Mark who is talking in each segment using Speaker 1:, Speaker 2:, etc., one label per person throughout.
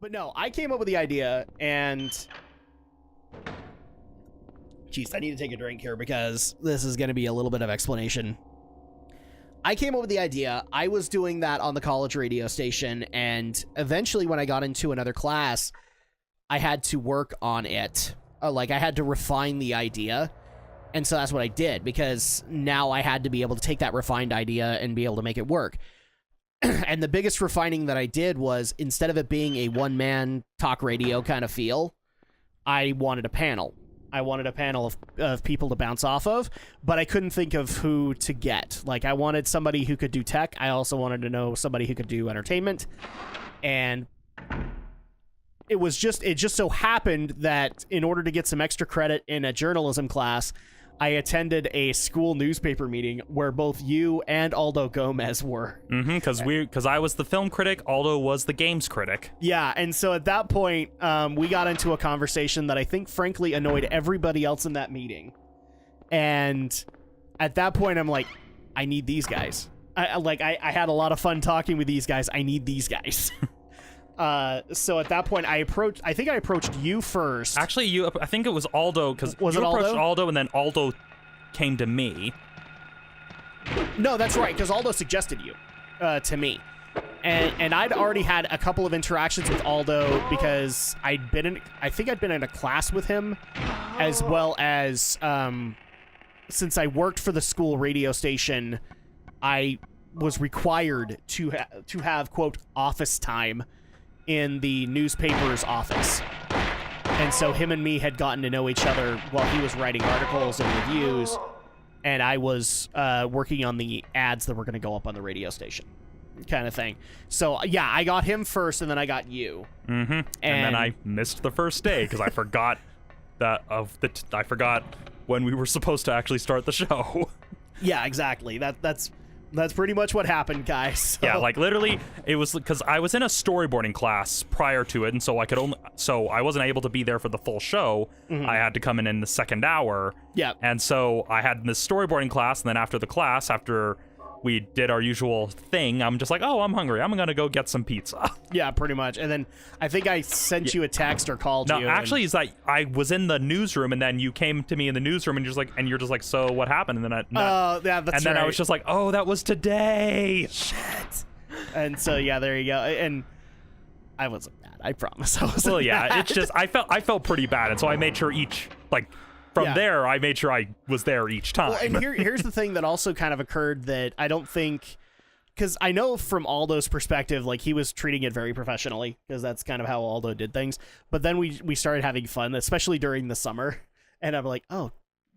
Speaker 1: But no, I came up with the idea, and... Jeez, I need to take a drink here because this is going to be a little bit of explanation. I came up with the idea. I was doing that on the college radio station, and eventually when I got into another class, I had to work on it. I had to refine the idea, and so that's what I did, because now I had to be able to take that refined idea and be able to make it work. And the biggest refining that I did was, instead of it being a one-man talk radio kind of feel, I wanted a panel. I wanted a panel of people to bounce off of, but I couldn't think of who to get. Like, I wanted somebody who could do tech. I also wanted to know somebody who could do entertainment. And it just so happened that in order to get some extra credit in a journalism class, I attended a school newspaper meeting where both you and Aldo Gomez were.
Speaker 2: Because I was the film critic, Aldo was the games critic.
Speaker 1: Yeah, and so at that point, we got into a conversation that I think, frankly, annoyed everybody else in that meeting. And at that point, I'm like, I need these guys. I had a lot of fun talking with these guys. I need these guys. So at that point, I approached you first.
Speaker 2: Actually, I think it was Aldo, because you approached Aldo, and then Aldo came to me.
Speaker 1: No, that's right, because Aldo suggested you to me. And I'd already had a couple of interactions with Aldo because I think I'd been in a class with him, as well as since I worked for the school radio station, I was required to have, quote, office time in the newspaper's office. And so him and me had gotten to know each other while he was writing articles and reviews, and I was working on the ads that were going to go up on the radio station, kind of thing. So yeah, I got him first, and then I got you.
Speaker 2: And then I missed the first day because I forgot I forgot when we were supposed to actually start the show.
Speaker 1: Yeah, exactly. That's pretty much what happened, guys. So.
Speaker 2: Yeah, like literally, it was because I was in a storyboarding class prior to it, and so I wasn't able to be there for the full show. I had to come in the second hour.
Speaker 1: Yeah.
Speaker 2: And so I had this storyboarding class, and then after the class, after we did our usual thing, I'm just like, oh, I'm hungry. I'm gonna go get some pizza.
Speaker 1: Yeah, pretty much. And then I think I sent you a text or called you.
Speaker 2: No, actually, it's like I was in the newsroom, and then you came to me in the newsroom, and you're just like, so what happened? And then
Speaker 1: yeah, that's
Speaker 2: and then
Speaker 1: right.
Speaker 2: I was just like, oh, that was today.
Speaker 1: Shit. And so yeah, there you go. And I wasn't mad. I promise. I wasn't.
Speaker 2: Well, yeah,
Speaker 1: mad.
Speaker 2: it's just I felt pretty bad, and so I made sure there, I made sure I was there each time.
Speaker 1: Well, and here's the thing that also kind of occurred that I don't think, because I know from Aldo's perspective, like, he was treating it very professionally, because that's kind of how Aldo did things. But then we started having fun, especially during the summer, and I'm like, oh,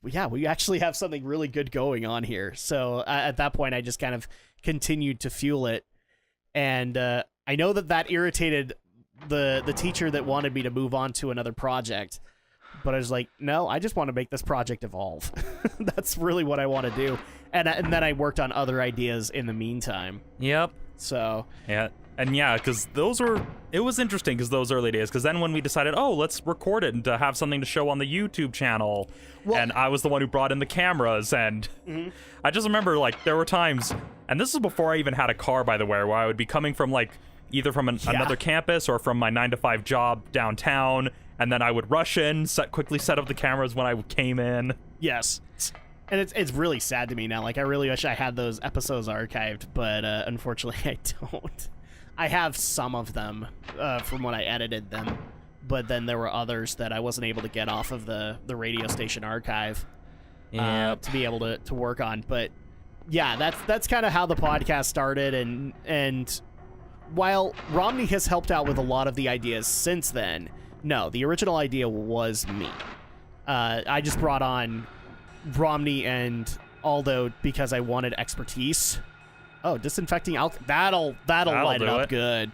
Speaker 1: yeah, we actually have something really good going on here. So at that point, I just kind of continued to fuel it, and I know that irritated the teacher that wanted me to move on to another project. But I was like, no, I just want to make this project evolve. That's really what I want to do. And then I worked on other ideas in the meantime.
Speaker 2: Yep.
Speaker 1: So.
Speaker 2: Yeah. And yeah, because it was interesting because those early days, because then when we decided, oh, let's record it and to have something to show on the YouTube channel, and I was the one who brought in the cameras, and I just remember, like, there were times, and this is before I even had a car, by the way, where I would be coming from, like, either from another campus or from my 9-to-5 job downtown, and then I would rush in, quickly set up the cameras when I came in.
Speaker 1: Yes. And it's really sad to me now. Like, I really wish I had those episodes archived, but unfortunately I don't. I have some of them from when I edited them, but then there were others that I wasn't able to get off of the radio station archive to be able to work on. But yeah, that's kind of how the podcast started, and while Romney has helped out with a lot of the ideas since then, no, the original idea was me. I just brought on Romney and Aldo because I wanted expertise. Oh, disinfecting alcohol. That'll light it up good.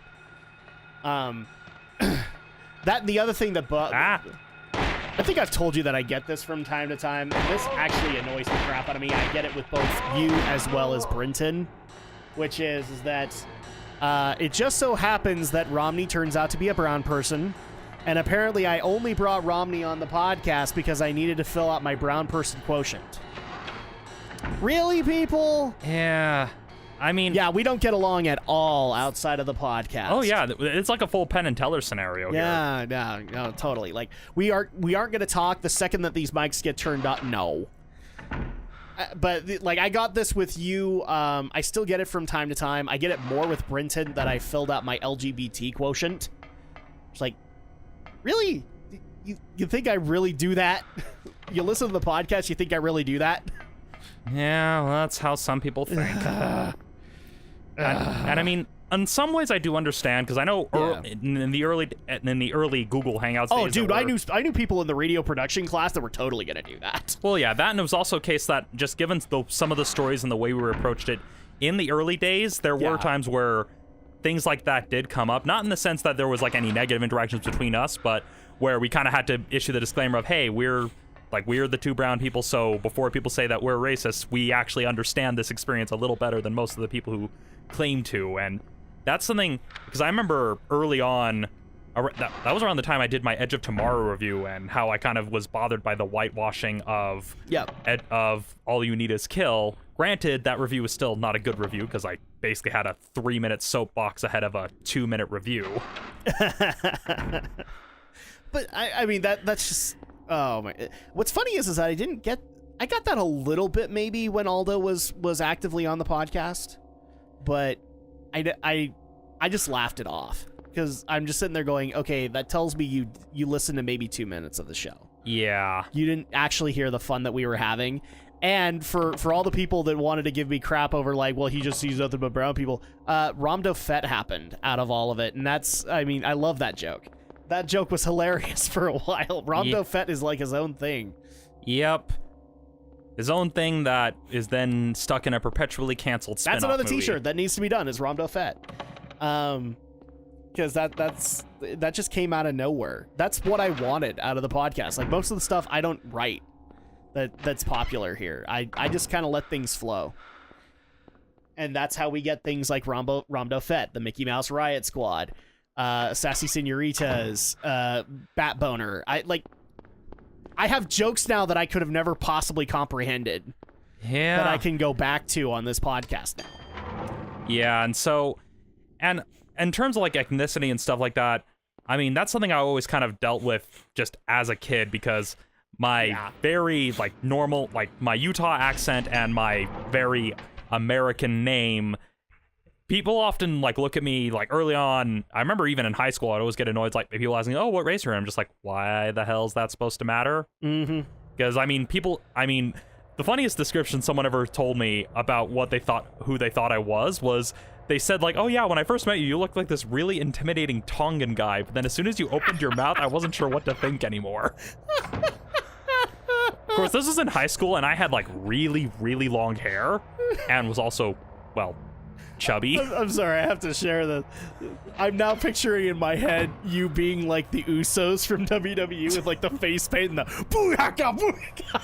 Speaker 1: The other thing that I think I've told you that I get this from time to time, and this actually annoys the crap out of me. I get it with both you as well as Brinton, which is that it just so happens that Romney turns out to be a brown person. And apparently I only brought Romney on the podcast because I needed to fill out my brown person quotient. Really, people?
Speaker 2: Yeah. I mean,
Speaker 1: yeah, we don't get along at all outside of the podcast.
Speaker 2: Oh yeah, it's like a full Penn and Teller scenario here.
Speaker 1: Yeah, no, totally. Like we aren't going to talk the second that these mics get turned up. No. But like I got this with you. I still get it from time to time. I get it more with Brinton that I filled out my LGBT quotient. It's like, really? You think I really do that? You listen to the podcast, you think I really do that?
Speaker 2: Yeah, well, that's how some people think. And I mean, in some ways, I do understand because I know in the early Google Hangouts.
Speaker 1: Oh,
Speaker 2: days
Speaker 1: dude, I knew people in the radio production class that were totally gonna do that.
Speaker 2: Well, yeah, that, and it was also a case that just given some of the stories and the way we were approached it in the early days, there were times where things like that did come up. Not in the sense that there was like any negative interactions between us, but where we kind of had to issue the disclaimer of, hey, we're the two brown people, so before people say that we're racist, we actually understand this experience a little better than most of the people who claim to. And that's something, because I remember early on, that was around the time I did my Edge of Tomorrow review, and how I kind of was bothered by the whitewashing of of All You Need Is Kill. Granted, that review was still not a good review, because I basically had a 3-minute soapbox ahead of a 2-minute review.
Speaker 1: But I mean that's just, oh my. What's funny is that I got that a little bit maybe when Aldo was actively on the podcast, but I just laughed it off because I'm just sitting there going, okay, that tells me you listened to maybe 2 minutes of the show.
Speaker 2: Yeah,
Speaker 1: you didn't actually hear the fun that we were having. And for all the people that wanted to give me crap over like, well, he just sees nothing but brown people, Romdo Fett happened out of all of it, and that's, I mean, I love that joke. That joke was hilarious for a while. Romdo Fett is like his own thing.
Speaker 2: Yep. His own thing that is then stuck in a perpetually canceled spin-off
Speaker 1: That's another
Speaker 2: movie.
Speaker 1: T-shirt that needs to be done, is Romdo Fett. Because that just came out of nowhere. That's what I wanted out of the podcast. Like, most of the stuff I don't write that's popular here. I just kind of let things flow. And that's how we get things like Romdo Fett, the Mickey Mouse Riot Squad, Sassy Senoritas, Bat Boner. I have jokes now that I could have never possibly comprehended.
Speaker 2: Yeah.
Speaker 1: That I can go back to on this podcast now.
Speaker 2: Yeah, and so, and in terms of like ethnicity and stuff like that, I mean, that's something I always kind of dealt with just as a kid, because my very like normal, like my Utah accent and my very American name, people often like look at me like early on. I remember even in high school, I'd always get annoyed like people asking, "Oh, what race are you?" I'm just like, "Why the hell is that supposed to matter?"
Speaker 1: Mm-hmm.
Speaker 2: Because the funniest description someone ever told me about who they thought I was they said like, "Oh yeah, when I first met you, you looked like this really intimidating Tongan guy, but then as soon as you opened your mouth, I wasn't sure what to think anymore." Of course, this was in high school, and I had like really, really long hair, and was also, well, chubby.
Speaker 1: I'm sorry, I have to share this. I'm now picturing in my head you being like the Usos from WWE with like the face paint and the booyaka booyaka.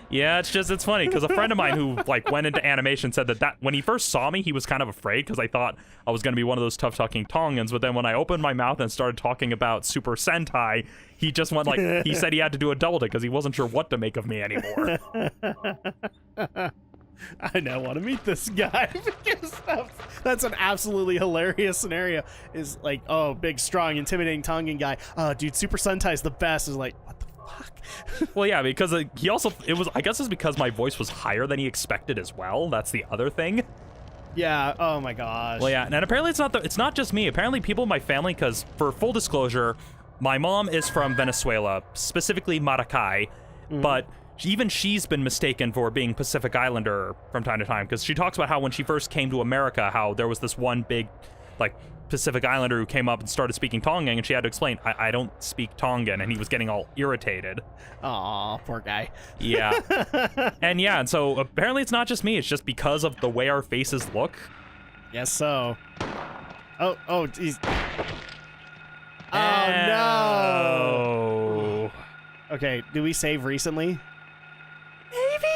Speaker 2: Yeah, it's funny because a friend of mine who like went into animation said that when he first saw me, he was kind of afraid because I thought I was going to be one of those tough talking Tongans. But then when I opened my mouth and started talking about Super Sentai, he just went like, he said he had to do a double take because he wasn't sure what to make of me anymore.
Speaker 1: I now want to meet this guy because that's an absolutely hilarious scenario. Is like, oh, big, strong, intimidating Tongan guy. Oh, dude, Super Sentai's the best. Is like, what the fuck?
Speaker 2: Well, yeah, because I guess it's because my voice was higher than he expected as well. That's the other thing.
Speaker 1: Yeah. Oh my gosh.
Speaker 2: Well, yeah, and apparently it's not just me. Apparently, people in my family, because for full disclosure, my mom is from Venezuela, specifically Maracay, but even she's been mistaken for being Pacific Islander from time to time, because she talks about how when she first came to America, how there was this one big, like, Pacific Islander who came up and started speaking Tongan, and she had to explain, I don't speak Tongan, and he was getting all irritated.
Speaker 1: Aw, poor guy.
Speaker 2: Yeah. and so apparently it's not just me, it's just because of the way our faces look.
Speaker 1: Yes, so. Oh, geez. Oh, no. Okay, do we save recently? Maybe.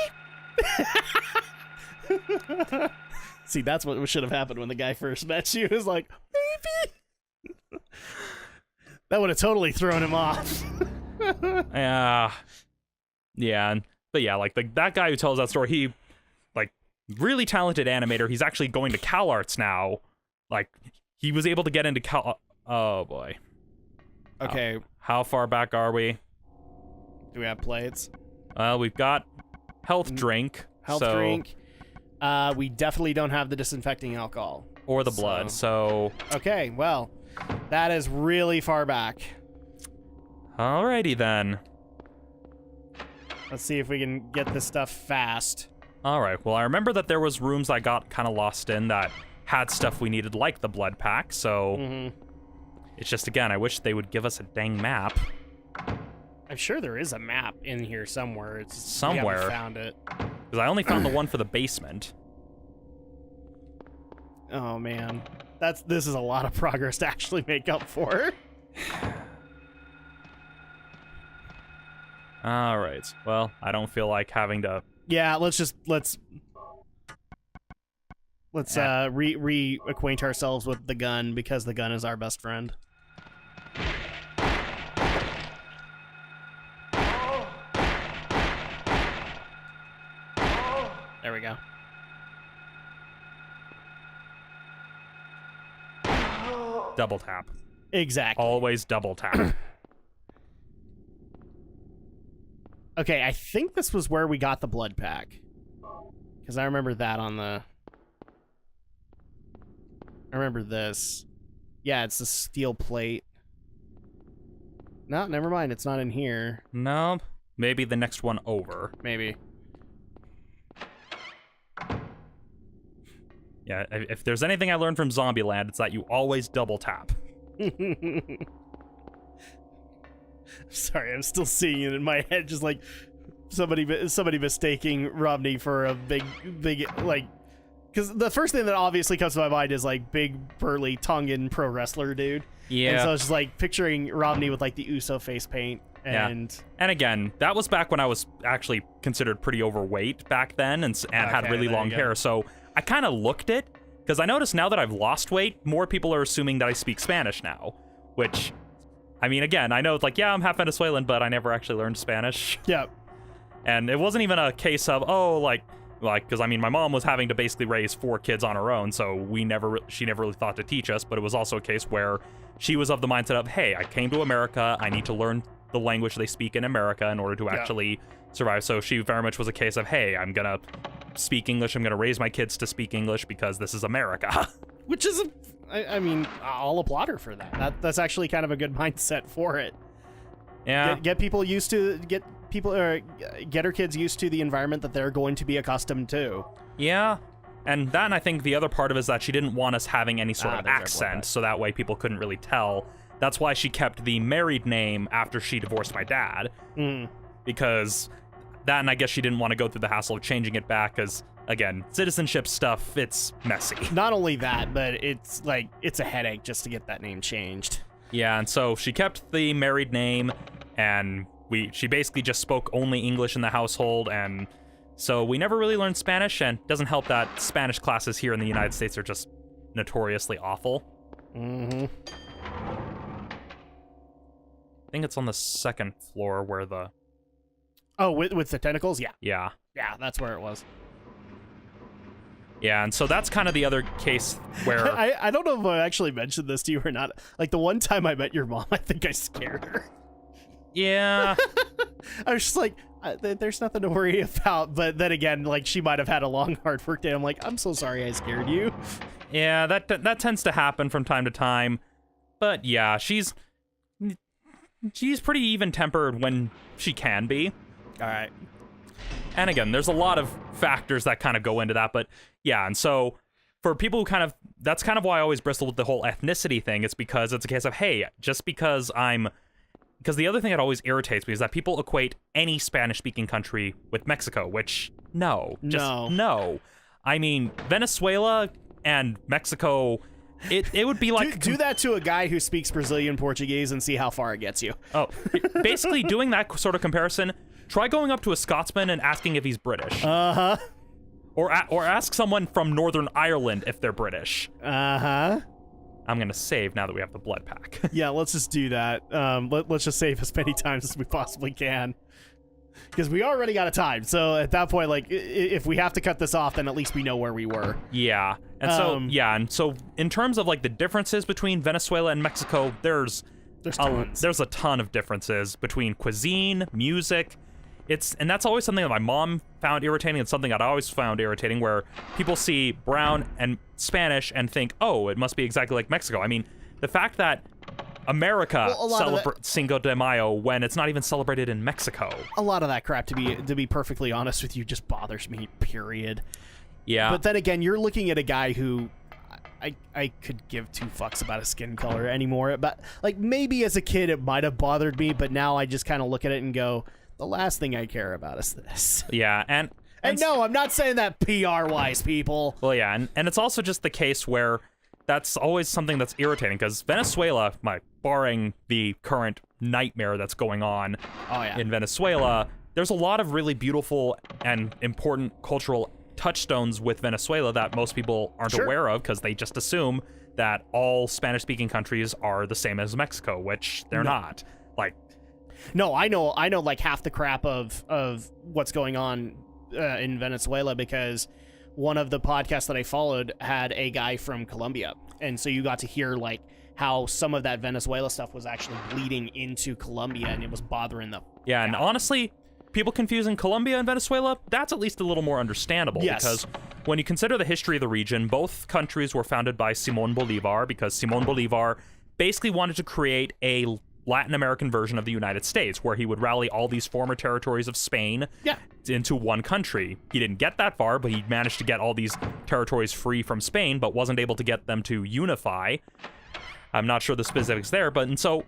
Speaker 1: See, that's what should have happened when the guy first met you. It was like, maybe. That would have totally thrown him off.
Speaker 2: Yeah. But yeah, like that guy who tells that story, he, like, really talented animator. He's actually going to CalArts now. Like, he was able to get into Cal... Oh, boy.
Speaker 1: Okay.
Speaker 2: How far back are we?
Speaker 1: Do we have plates?
Speaker 2: Well, we've got health drink.
Speaker 1: Health drink. We definitely don't have the disinfecting alcohol.
Speaker 2: Or the blood, so...
Speaker 1: Okay, well, that is really far back.
Speaker 2: Alrighty, then.
Speaker 1: Let's see if we can get this stuff fast.
Speaker 2: Alright, well, I remember that there was rooms I got kind of lost in that had stuff we needed, like the blood pack, so... It's just, again, I wish they would give us a dang map.
Speaker 1: I'm sure there is a map in here somewhere. It's
Speaker 2: somewhere.
Speaker 1: We haven't found it.
Speaker 2: Because I only found the one for the basement.
Speaker 1: Oh man, this is a lot of progress to actually make up for.
Speaker 2: All right. Well, I don't feel like having to.
Speaker 1: Yeah, let's reacquaint ourselves with the gun because the gun is our best friend. There we go.
Speaker 2: Double tap.
Speaker 1: Exactly.
Speaker 2: Always double tap.
Speaker 1: Okay, I think this was where we got the blood pack. Because I remember that on the... I remember this. Yeah, it's the steel plate. No, never mind. It's not in here.
Speaker 2: No. Maybe the next one over.
Speaker 1: Maybe.
Speaker 2: Yeah, if there's anything I learned from Zombieland, it's that you always double tap.
Speaker 1: Sorry, I'm still seeing it in my head, just like somebody mistaking Romney for a big like, because the first thing that obviously comes to my mind is like big burly Tongan pro wrestler dude.
Speaker 2: Yeah.
Speaker 1: And so I was just like picturing Romney with like the Uso face paint. And
Speaker 2: yeah. And again, that was back when I was actually considered pretty overweight back then and had really long hair. So I kind of looked it, because I noticed now that I've lost weight, more people are assuming that I speak Spanish now, which, I mean, again, I know it's like, yeah, I'm half Venezuelan, but I never actually learned Spanish.
Speaker 1: Yeah.
Speaker 2: And it wasn't even a case of, oh, like, because, I mean, my mom was having to basically raise 4 kids on her own, so she never really thought to teach us, but it was also a case where she was of the mindset of, hey, I came to America, I need to learn the language they speak in America in order to actually survive. So she very much was a case of, hey, I'm gonna speak English, I'm gonna raise my kids to speak English because this is America.
Speaker 1: Which is, I mean, I'll applaud her for that. That's actually kind of a good mindset for it.
Speaker 2: Yeah.
Speaker 1: Get people used to, get her kids used to the environment that they're going to be accustomed to.
Speaker 2: Yeah. And then I think the other part of it is that she didn't want us having any sort of accent, so that way people couldn't really tell. That's why she kept the married name after she divorced my dad. Because that, and I guess she didn't want to go through the hassle of changing it back, because, again, citizenship stuff, it's messy.
Speaker 1: Not only that, but it's like, it's a headache just to get that name changed.
Speaker 2: Yeah, and so she kept the married name, and she basically just spoke only English in the household, and so we never really learned Spanish, and it doesn't help that Spanish classes here in the United States are just notoriously awful. I think it's on the 2nd floor where the...
Speaker 1: Oh, with the tentacles? Yeah.
Speaker 2: Yeah.
Speaker 1: Yeah, that's where it was.
Speaker 2: Yeah, and so that's kind of the other case where...
Speaker 1: I don't know if I actually mentioned this to you or not. Like, the one time I met your mom, I think I scared her.
Speaker 2: Yeah.
Speaker 1: I was just like, there's nothing to worry about. But then again, like, she might have had a long, hard work day. I'm like, I'm so sorry I scared you.
Speaker 2: Yeah, that tends to happen from time to time. But yeah, she's pretty even-tempered when she can be.
Speaker 1: All right.
Speaker 2: And again, there's a lot of factors that kind of go into that, but yeah, and so for people who that's kind of why I always bristle with the whole ethnicity thing. It's because it's a case of, hey, just because because the other thing that always irritates me is that people equate any Spanish-speaking country with Mexico, which, no. I mean, Venezuela and Mexico... It would be like...
Speaker 1: Do that to a guy who speaks Brazilian Portuguese and see how far it gets you.
Speaker 2: Oh, basically doing that sort of comparison, try going up to a Scotsman and asking if he's British.
Speaker 1: Uh-huh.
Speaker 2: Or ask someone from Northern Ireland if they're British.
Speaker 1: Uh-huh.
Speaker 2: I'm going to save now that we have the blood pack.
Speaker 1: Yeah, let's just do that. Let's just save as many times as we possibly can. Because we already got a time. So at that point, like, if we have to cut this off, then at least we know where we were.
Speaker 2: Yeah. And so in terms of like the differences between Venezuela and Mexico, there's a ton of differences between cuisine, music. And that's always something that my mom found irritating. It's something I'd always found irritating, where people see brown and Spanish and think, oh, it must be exactly like Mexico. I mean, the fact that America celebrates Cinco de Mayo when it's not even celebrated in Mexico.
Speaker 1: A lot of that crap, to be perfectly honest with you, just bothers me, period.
Speaker 2: Yeah.
Speaker 1: But then again, you're looking at a guy who I could give two fucks about his skin color anymore. But like, maybe as a kid it might have bothered me, but now I just kind of look at it and go, the last thing I care about is this.
Speaker 2: Yeah, and
Speaker 1: no, I'm not saying that PR-wise, people.
Speaker 2: Well, yeah, and it's also just the case where that's always something that's irritating, because Venezuela, barring the current nightmare that's going on in Venezuela, there's a lot of really beautiful and important cultural touchstones with Venezuela that most people aren't aware of, because they just assume that all Spanish-speaking countries are the same as Mexico, which they're not.
Speaker 1: No, I know like half the crap of what's going on in Venezuela, because one of the podcasts that I followed had a guy from Colombia, and so you got to hear like how some of that Venezuela stuff was actually bleeding into Colombia, and it was bothering them.
Speaker 2: Yeah, and honestly, people confusing Colombia and Venezuela, that's at least a little more understandable.
Speaker 1: Yes.
Speaker 2: Because when you consider the history of the region, both countries were founded by Simón Bolívar, because Simón Bolívar basically wanted to create a Latin American version of the United States, where he would rally all these former territories of Spain into one country. He didn't get that far, but he managed to get all these territories free from Spain, but wasn't able to get them to unify. I'm not sure the specifics there, but and so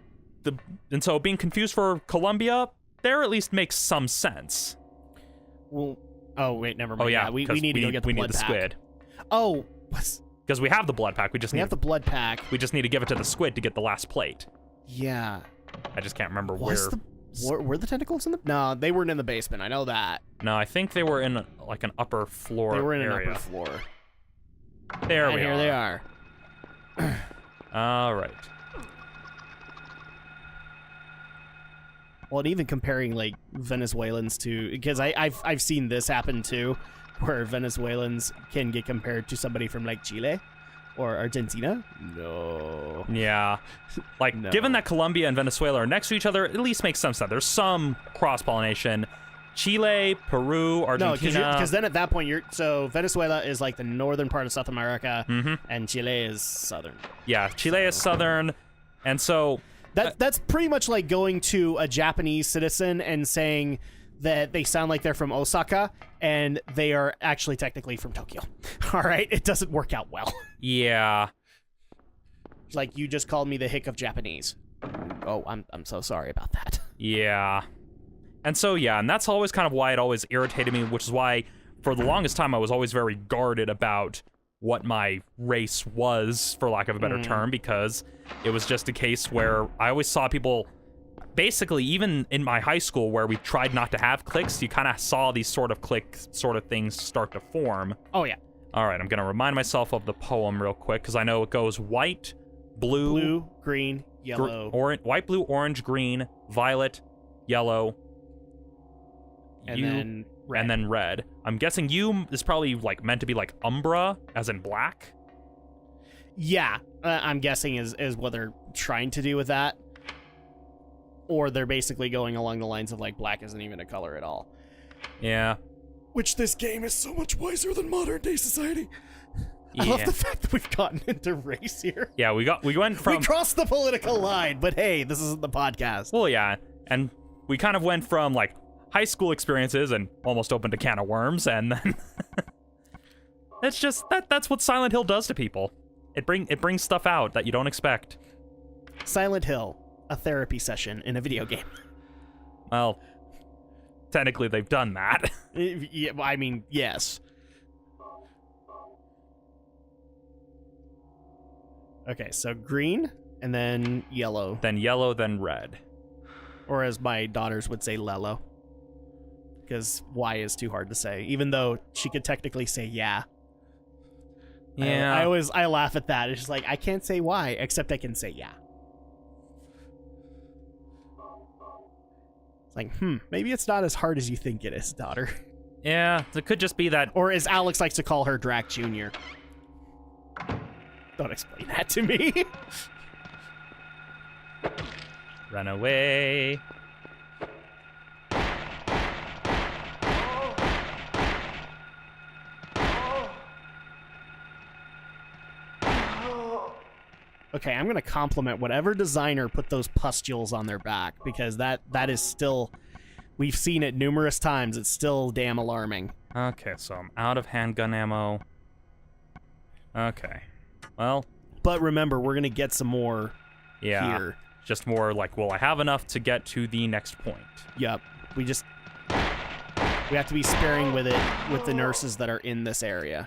Speaker 2: being confused for Colombia there at least makes some sense.
Speaker 1: Well, oh wait, never mind.
Speaker 2: Oh yeah,
Speaker 1: we need to go get the blood pack.
Speaker 2: Squid.
Speaker 1: Oh,
Speaker 2: because we have the blood pack. We have
Speaker 1: the blood pack.
Speaker 2: We just need to give it to the squid to get the last plate.
Speaker 1: Yeah.
Speaker 2: I just can't remember
Speaker 1: were the tentacles in the... No, they weren't in the basement. I know that.
Speaker 2: No, I think they were in like an upper floor area.
Speaker 1: They were in an upper floor.
Speaker 2: There we are.
Speaker 1: Here they are.
Speaker 2: All right.
Speaker 1: Well, and even comparing like Venezuelans to... Because I've seen this happen too, where Venezuelans can get compared to somebody from like Chile or Argentina. No.
Speaker 2: Yeah. Given that Colombia and Venezuela are next to each other, it at least makes some sense. There's some cross-pollination. Chile, Peru, Argentina.
Speaker 1: No, because then at that point, so Venezuela is like the northern part of South America, and Chile is southern.
Speaker 2: Yeah, Chile is southern, and so...
Speaker 1: That's pretty much like going to a Japanese citizen and saying that they sound like they're from Osaka, and they are actually technically from Tokyo. All right? It doesn't work out well.
Speaker 2: Yeah.
Speaker 1: It's like, you just called me the hick of Japanese. Oh, I'm so sorry about that.
Speaker 2: Yeah. And so, yeah, and that's always kind of why it always irritated me, which is why, for the longest time, I was always very guarded about what my race was, for lack of a better term, because it was just a case where I always saw people... Basically, even in my high school where we tried not to have cliques, you kind of saw these sort of clique sort of things start to form.
Speaker 1: Oh, yeah.
Speaker 2: All right, I'm going to remind myself of the poem real quick, because I know it goes white, blue,
Speaker 1: green, yellow.
Speaker 2: White, blue, orange, green, violet, yellow,
Speaker 1: and
Speaker 2: then red. I'm guessing you is probably like meant to be like umbra, as in black.
Speaker 1: Yeah, I'm guessing is what they're trying to do with that. Or they're basically going along the lines of, like, black isn't even a color at all.
Speaker 2: Yeah.
Speaker 1: Which this game is so much wiser than modern day society.
Speaker 2: Yeah.
Speaker 1: I love the fact that we've gotten into race here.
Speaker 2: Yeah, we went from...
Speaker 1: We crossed the political line, but hey, this isn't the podcast.
Speaker 2: Well, yeah, and we kind of went from, like, high school experiences and almost opened a can of worms, and then... It's just, that's what Silent Hill does to people. It brings stuff out that you don't expect.
Speaker 1: Silent Hill. A therapy session in a video game.
Speaker 2: Well, technically they've done that.
Speaker 1: Yeah, I mean, yes. Okay, so green, and then yellow.
Speaker 2: Then yellow, then red.
Speaker 1: Or as my daughters would say, lello. Because Y is too hard to say, even though she could technically say yeah.
Speaker 2: Yeah.
Speaker 1: I laugh at that. It's just like, I can't say Y, except I can say yeah. Like, maybe it's not as hard as you think it is, daughter.
Speaker 2: Yeah, it could just be that.
Speaker 1: Or as Alex likes to call her, Drak Jr. Don't explain that to me.
Speaker 2: Run away.
Speaker 1: Okay, I'm gonna compliment whatever designer put those pustules on their back, because that is still, we've seen it numerous times. It's still damn alarming.
Speaker 2: Okay, so I'm out of handgun ammo. Okay, well.
Speaker 1: But remember, we're gonna get some more here.
Speaker 2: Just more like, will I have enough to get to the next point?
Speaker 1: Yep. We have to be sparing with it with the nurses that are in this area.